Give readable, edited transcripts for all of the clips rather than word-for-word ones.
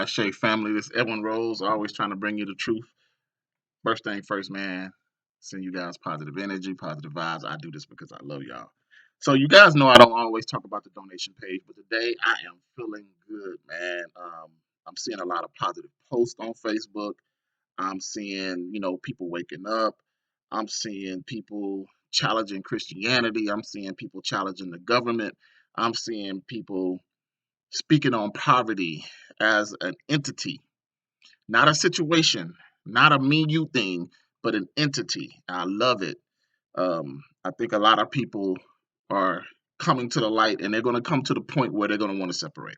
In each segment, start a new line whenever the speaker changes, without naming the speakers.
Shay family, this is Edwin Rose, always trying to bring you the truth. First thing first, man, send you guys positive energy, positive vibes. I do this because I love y'all. So you guys know I don't always talk about the donation page, but today I am feeling good, man. I'm seeing a lot of positive posts on Facebook. I'm seeing, people waking up. I'm seeing people challenging Christianity. I'm seeing people challenging the government. I'm seeing people speaking on poverty as an entity, not a situation, not a me you thing, but an entity. I love it. I think a lot of people are coming to the light and they're going to come to the point where they're going to want to separate.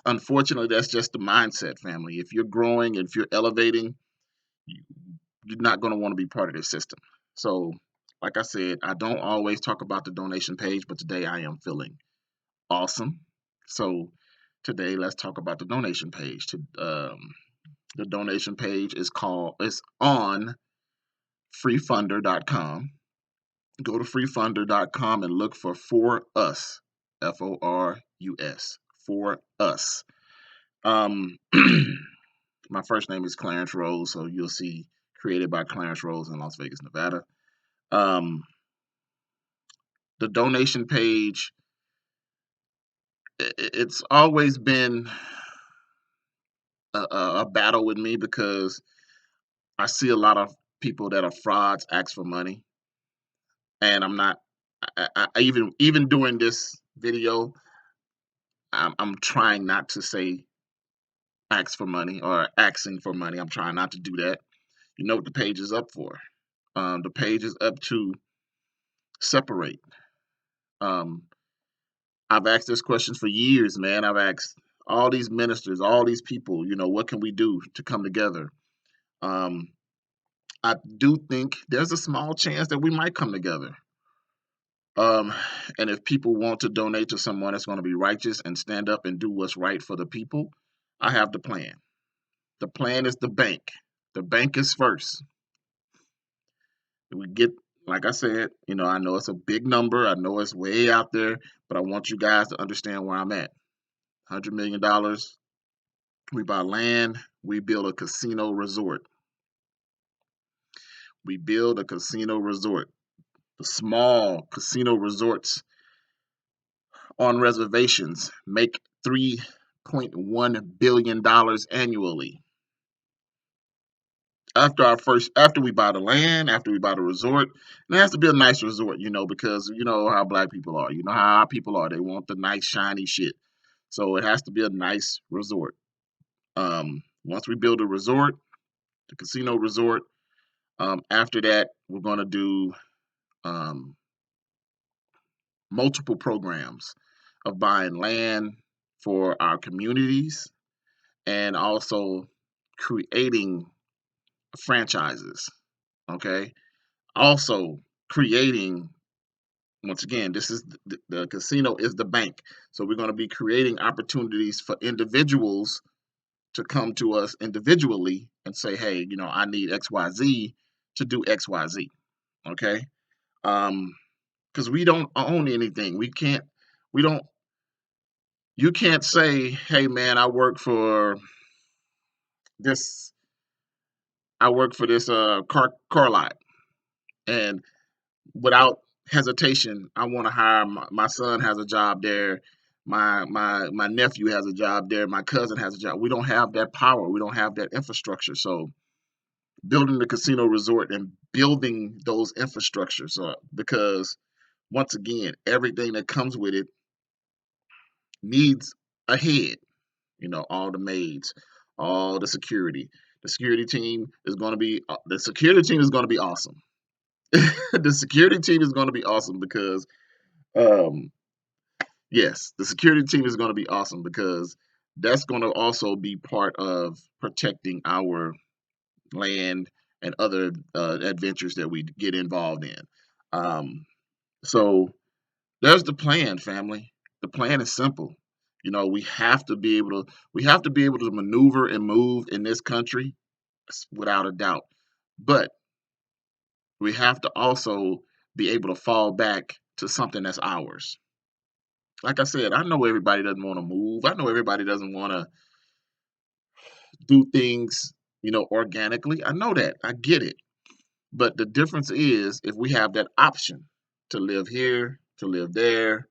Unfortunately, that's just the mindset, family. If you're growing, if you're elevating, you're not going to want to be part of this system. So, like I said, I don't always talk about the donation page, but today I am feeling awesome. So, today let's talk about the donation page. The donation page is on freefunder.com. Go to freefunder.com and look for us, FORUS, for us. My first name is Clarence Rose, so you'll see created by Clarence Rose in Las Vegas, Nevada. Um, the donation page, it's always been a battle with me because I see a lot of people that are frauds ask for money, and I'm not. Even doing this video, I'm trying not to say ask for money or asking for money. I'm trying not to do that. You know what the page is up for? The page is up to separate. Um, I've asked this questions for years, man. I've asked all these ministers, all these people, what can we do to come together? Um, I do think there's a small chance that we might come together. Um, and if people want to donate to someone that's going to be righteous and stand up and do what's right for the people, I have the plan. The plan is the bank. The bank is first. We get, like I said, I know it's a big number. I know it's way out there, but I want you guys to understand where I'm at. $100 million. We buy land. We build a casino resort. We build a casino resort. The small casino resorts on reservations make $3.1 billion annually. After we buy the land, after we buy the resort, and it has to be a nice resort, because you know how black people are. You know how our people are. They want the nice shiny shit. So it has to be a nice resort. Once we build a resort, the casino resort, after that we're gonna do multiple programs of buying land for our communities and also creating franchises. Okay. Also creating, once again, this is the casino is the bank. So we're going to be creating opportunities for individuals to come to us individually and say, hey, I need XYZ to do XYZ. Okay. Because we don't own anything. We don't, you can't say, hey man, this, I work for this car lot, and without hesitation, I want to hire my son has a job there, my nephew has a job there, my cousin has a job. We don't have that power. We don't have that infrastructure. So building the casino resort and building those infrastructures up, because once again, everything that comes with it needs a head. All the maids, all the security. The security team is going to be awesome. The security team is going to be awesome because um yes, the security team is going to be awesome because that's going to also be part of protecting our land and other adventures that we get involved in. Um, so there's the plan, family. The plan is simple. We have to be able to maneuver and move in this country without a doubt. But we have to also be able to fall back to something that's ours. Like I said, I know everybody doesn't want to move. I know everybody doesn't want to do things, organically. I know that. I get it. But the difference is if we have that option to live here, to live there,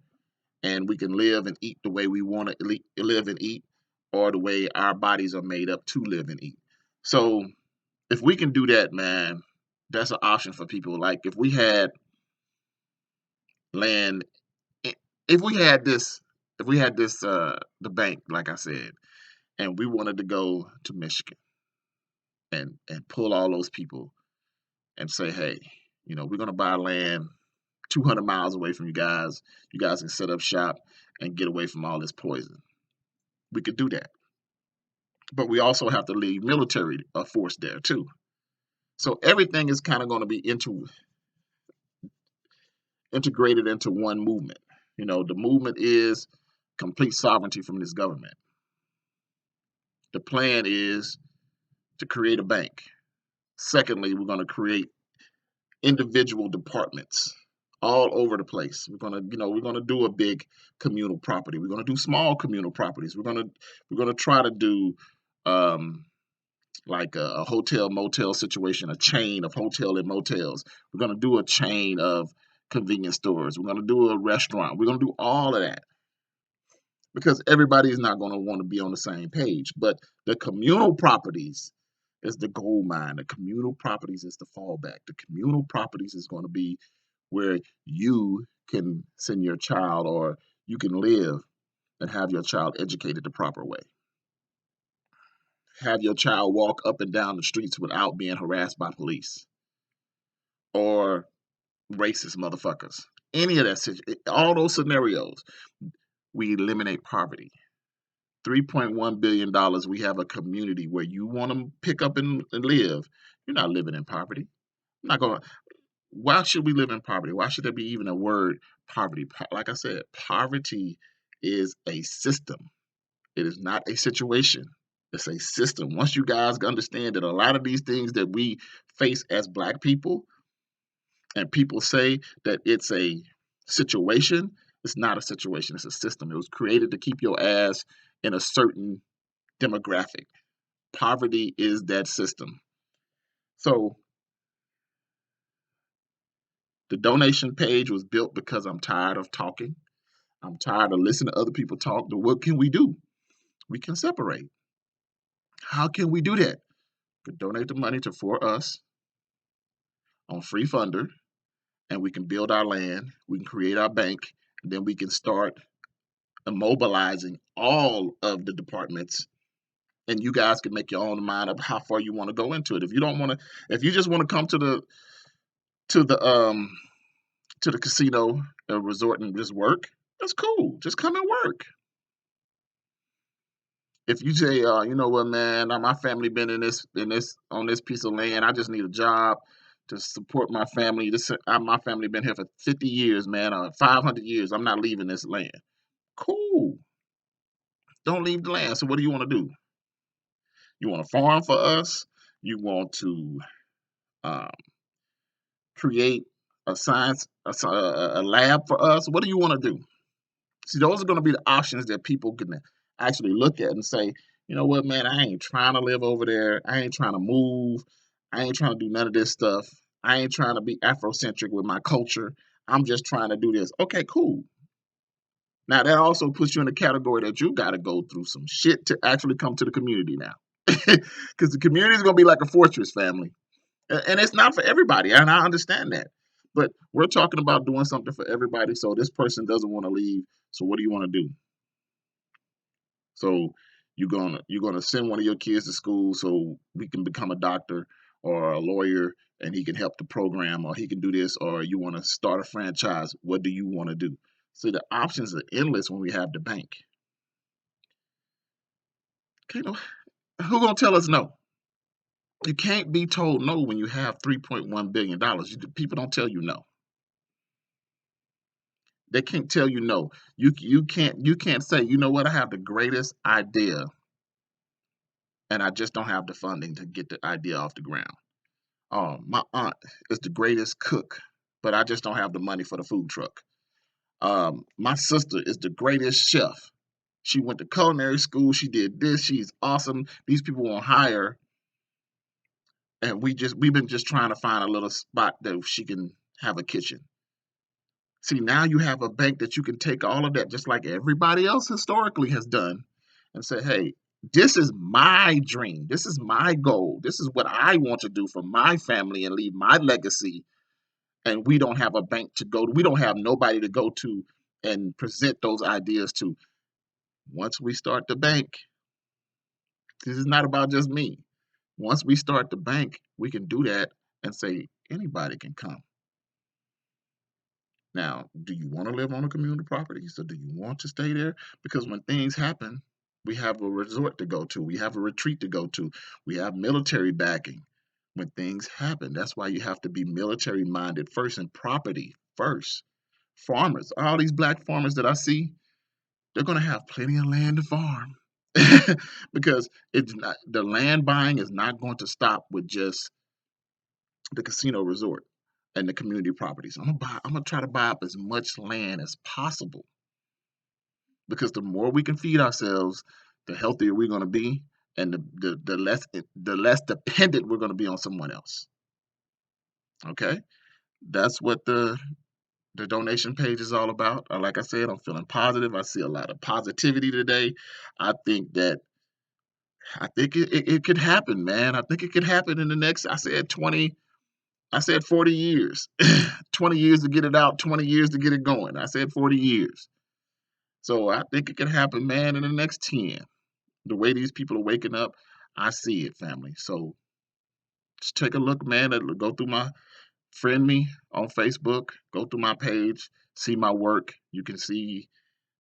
and we can live and eat the way we want to live and eat, or the way our bodies are made up to live and eat. So if we can do that, man, that's an option for people. Like if we had land, if we had this, the bank, like I said, and we wanted to go to Michigan and pull all those people and say, hey, we're gonna buy land 200 miles away from you guys. You guys can set up shop and get away from all this poison. We could do that, but we also have to leave military force there too. So everything is kind of going to be integrated into one movement. The movement is complete sovereignty from this government. The plan is to create a bank. Secondly, we're going to create individual departments all over the place. We're gonna do a big communal property. We're gonna do small communal properties. We're gonna try to do um, like a hotel motel situation, a chain of hotel and motels. We're gonna do a chain of convenience stores. We're gonna do a restaurant. We're gonna do all of that because everybody's not gonna want to be on the same page. But the communal properties is the gold mine. The communal properties is the fallback. The communal properties is going to be where you can send your child, or you can live and have your child educated the proper way. Have your child walk up and down the streets without being harassed by police or racist motherfuckers. Any of that, all those scenarios, we eliminate poverty. $3.1 billion. We have a community where you want to pick up and live. You're not living in poverty. I'm not going to. Why should we live in poverty? Why should there be even a word poverty? Like I said, poverty is a system. It is not a situation. It's a system. Once you guys understand that a lot of these things that we face as black people, and people say that it's a situation, it's not a situation. It's a system. It was created to keep your ass in a certain demographic. Poverty is that system. So the donation page was built because I'm tired of talking. I'm tired of listening to other people talk. What can we do? We can separate. How can we do that? We can donate the money to For Us on Free Funder, and we can build our land. We can create our bank, and then we can start immobilizing all of the departments. And you guys can make your own mind up how far you want to go into it. If you don't want to, if you just want to come to the to the casino resort and just work, that's cool. Just come and work. If you say, you know what, man, my family been in this on this piece of land. I just need a job to support my family. My family been here for 50 years, man, 500 years. I'm not leaving this land. Cool. Don't leave the land. So what do you want to do? You want to farm for us? You want to um, create a science a lab for us? What do you want to do? See, those are going to be the options that people can actually look at and say, you know what, man, I ain't trying to live over there. I ain't trying to move. I ain't trying to do none of this stuff. I ain't trying to be Afrocentric with my culture. I'm just trying to do this. Okay, cool. Now, that also puts you in the category that you got to go through some shit to actually come to the community now. Because the community is going to be like a fortress family. And it's not for everybody. And I understand that. But we're talking about doing something for everybody. So this person doesn't want to leave. So what do you want to do? So you're gonna send one of your kids to school so we can become a doctor or a lawyer and he can help the program, or he can do this, or you want to start a franchise. What do you want to do? See, the options are endless when we have the bank. Okay, no, who gonna tell us no? You can't be told no when you have $3.1 billion. People don't tell you no. They can't tell you no. You can't say, you know what, I have the greatest idea and I just don't have the funding to get the idea off the ground. My aunt is the greatest cook, but I just don't have the money for the food truck. My sister is the greatest chef. She went to culinary school. She did this. She's awesome. These people won't hire, and we've been just trying to find a little spot that she can have a kitchen. See, now you have a bank that you can take all of that, just like everybody else historically has done, and say, hey, this is my dream. This is my goal. This is what I want to do for my family and leave my legacy. And we don't have a bank to go to. We don't have nobody to go to and present those ideas to. Once we start the bank, this is not about just me. Once we start the bank, we can do that and say anybody can come. Now, do you want to live on a community property? So do you want to stay there? Because when things happen, we have a resort to go to. We have a retreat to go to. We have military backing when things happen. That's why you have to be military minded first and property first. Farmers, all these black farmers that I see, they're going to have plenty of land to farm. Because it's not, the land buying is not going to stop with just the casino resort and the community properties. I'm gonna try to buy up as much land as possible, because the more we can feed ourselves, the healthier we're gonna be, and the less dependent we're gonna be on someone else. Okay, that's what the donation page is all about. Like I said, I'm feeling positive. I see a lot of positivity today. I think that it could happen, man. I think it could happen in the next. I said 40 years. 20 years to get it out, 20 years to get it going. I said 40 years. So I think it can happen, man, in the next 10. The way these people are waking up, I see it, family. So just take a look, man. Go through my friend me on Facebook, go through my page, see my work. You can see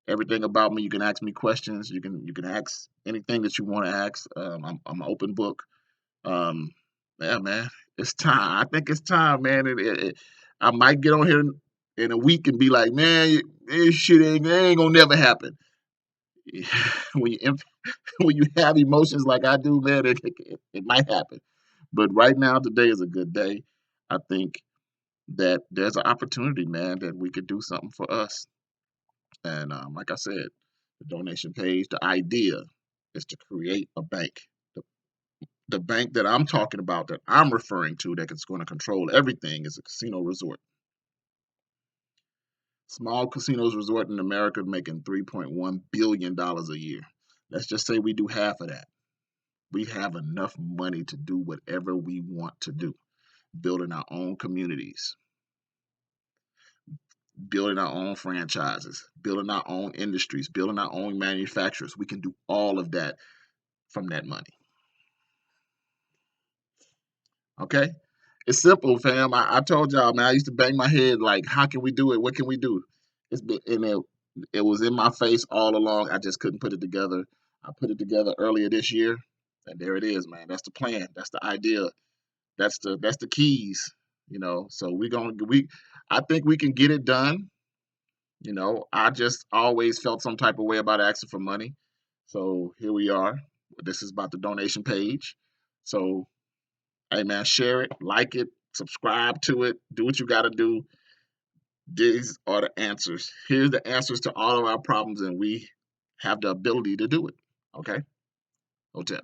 everything about me. You can ask me questions. You can ask anything that you want to ask. I'm an open book. Um, yeah, man, it's time. I think it's time, man. I might get on here in a week and be like, man, this shit ain't gonna never happen. when you when you have emotions like I do, man, it might happen. But right now, today is a good day. I think that there's an opportunity, man, that we could do something for us. And like I said, the donation page, the idea is to create a bank. The bank that I'm talking about, that I'm referring to, that is going to control everything, is a casino resort. Small casinos resort in America making $3.1 billion a year. Let's just say we do half of that. We have enough money to do whatever we want to do. Building our own communities, building our own franchises, building our own industries, building our own manufacturers. We can do all of that from that money. Okay? It's simple, fam. I told y'all, man, I used to bang my head like, how can we do it? What can we do? It's been and it was in my face all along. I just couldn't put it together. I put it together earlier this year, and there it is, man. That's the plan. That's the idea. That's the keys. So we I think we can get it done. I just always felt some type of way about asking for money. So here we are. This is about the donation page. So hey man, share it, like it, subscribe to it, do what you got to do. These are the answers. Here's the answers to all of our problems, and we have the ability to do it. Okay? Hotep.